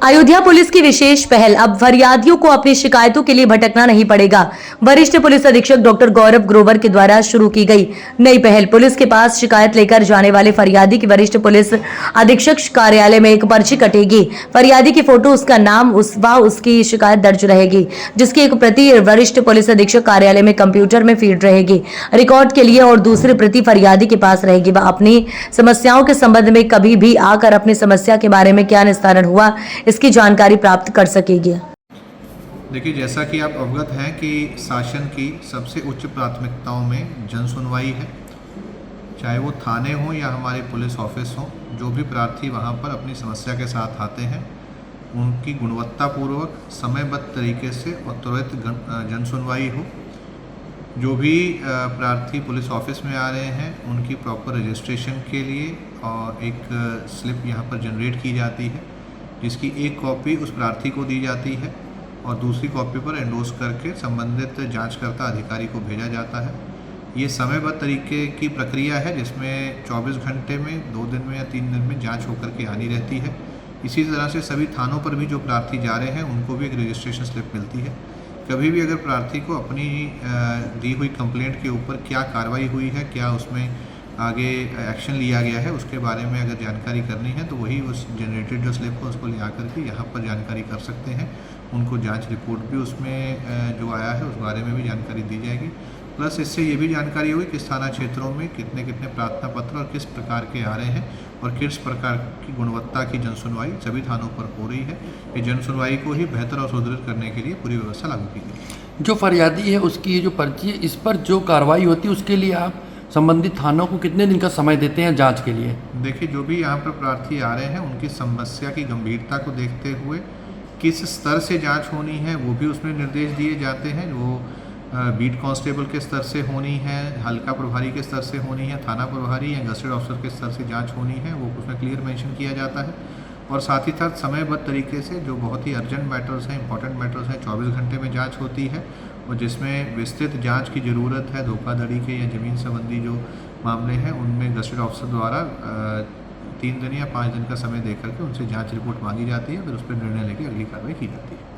Ayodhya police की विशेष पहल, अब फरियादियों को अपनी शिकायतों के लिए भटकना नहीं पड़ेगा। वरिष्ठ पुलिस अधीक्षक डॉक्टर गौरव ग्रोवर के द्वारा शुरू की गई नई पहल। पुलिस के पास शिकायत लेकर जाने वाले फरियादी की वरिष्ठ पुलिस अधीक्षक कार्यालय में एक पर्ची कटेगी। फरियादी की फोटो, उसका नाम, उसकी शिकायत दर्ज रहेगी, जिसकी एक प्रति वरिष्ठ पुलिस अधीक्षक कार्यालय में कंप्यूटर में फीड रहेगी रिकॉर्ड के लिए, और दूसरी प्रति फरियादी के पास रहेगी। वह अपनी समस्याओं के संबंध में कभी भी आकर अपनी समस्या के बारे में क्या निस्तारण हुआ, इसकी जानकारी प्राप्त कर सकेगी। देखिए, जैसा कि आप अवगत हैं कि शासन की सबसे उच्च प्राथमिकताओं में जन सुनवाई है। चाहे वो थाने हों या हमारे पुलिस ऑफिस हों, जो भी प्रार्थी वहाँ पर अपनी समस्या के साथ आते हैं, उनकी गुणवत्तापूर्वक समयबद्ध तरीके से और त्वरित जन सुनवाई हो। जो भी प्रार्थी पुलिस ऑफिस में आ रहे हैं, उनकी प्रॉपर रजिस्ट्रेशन के लिए और एक स्लिप यहाँ पर जनरेट की जाती है, जिसकी एक कॉपी उस प्रार्थी को दी जाती है और दूसरी कॉपी पर एंडोर्स करके संबंधित जांचकर्ता अधिकारी को भेजा जाता है। ये समयबद्ध तरीके की प्रक्रिया है, जिसमें 24 घंटे में, 2 दिन में या 3 दिन में जांच होकर के आनी रहती है। इसी तरह से सभी थानों पर भी जो प्रार्थी जा रहे हैं, उनको भी एक रजिस्ट्रेशन स्लिप मिलती है। कभी भी अगर प्रार्थी को अपनी दी हुई कंप्लेंट के ऊपर क्या कार्रवाई हुई है, क्या उसमें आगे एक्शन लिया गया है, उसके बारे में अगर जानकारी करनी है, तो वही उस जनरेटेड जो स्लिप है उसको ले आकर के यहाँ पर जानकारी कर सकते हैं। उनको जांच रिपोर्ट भी उसमें जो आया है उस बारे में भी जानकारी दी जाएगी। प्लस इससे ये भी जानकारी होगी किस थाना क्षेत्रों में कितने कितने प्रार्थना पत्र और किस प्रकार के आ रहे हैं और किस प्रकार की गुणवत्ता की जनसुनवाई सभी थानों पर हो रही है। ये जनसुनवाई को ही बेहतर और सुदृढ़ करने के लिए पूरी व्यवस्था लागू की गई। जो फरियादी है उसकी ये जो पर्ची है, इस पर जो कार्रवाई होती है उसके लिए आप संबंधित थानों को कितने दिन का समय देते हैं जांच के लिए? देखिए, जो भी यहाँ पर प्रार्थी आ रहे हैं, उनकी समस्या की गंभीरता को देखते हुए किस स्तर से जांच होनी है वो भी उसमें निर्देश दिए जाते हैं। वो बीट कांस्टेबल के स्तर से होनी है, हल्का प्रभारी के स्तर से होनी है, थाना प्रभारी या गजेटेड ऑफिसर के स्तर से जांच होनी है, वो उसमें क्लियर मेंशन किया जाता है। और साथ ही साथ समयबद्ध तरीके से जो बहुत ही अर्जेंट मैटर्स हैं, इंपॉर्टेंट मैटर्स हैं, 24 घंटे में जांच होती है और जिसमें विस्तृत जांच की ज़रूरत है, धोखाधड़ी के या ज़मीन संबंधी जो मामले हैं, उनमें गजेटेड ऑफिसर द्वारा 3 दिन या 5 दिन का समय देकर के उनसे जांच रिपोर्ट मांगी जाती है, फिर उस पर निर्णय लेकर अगली कार्रवाई की जाती है।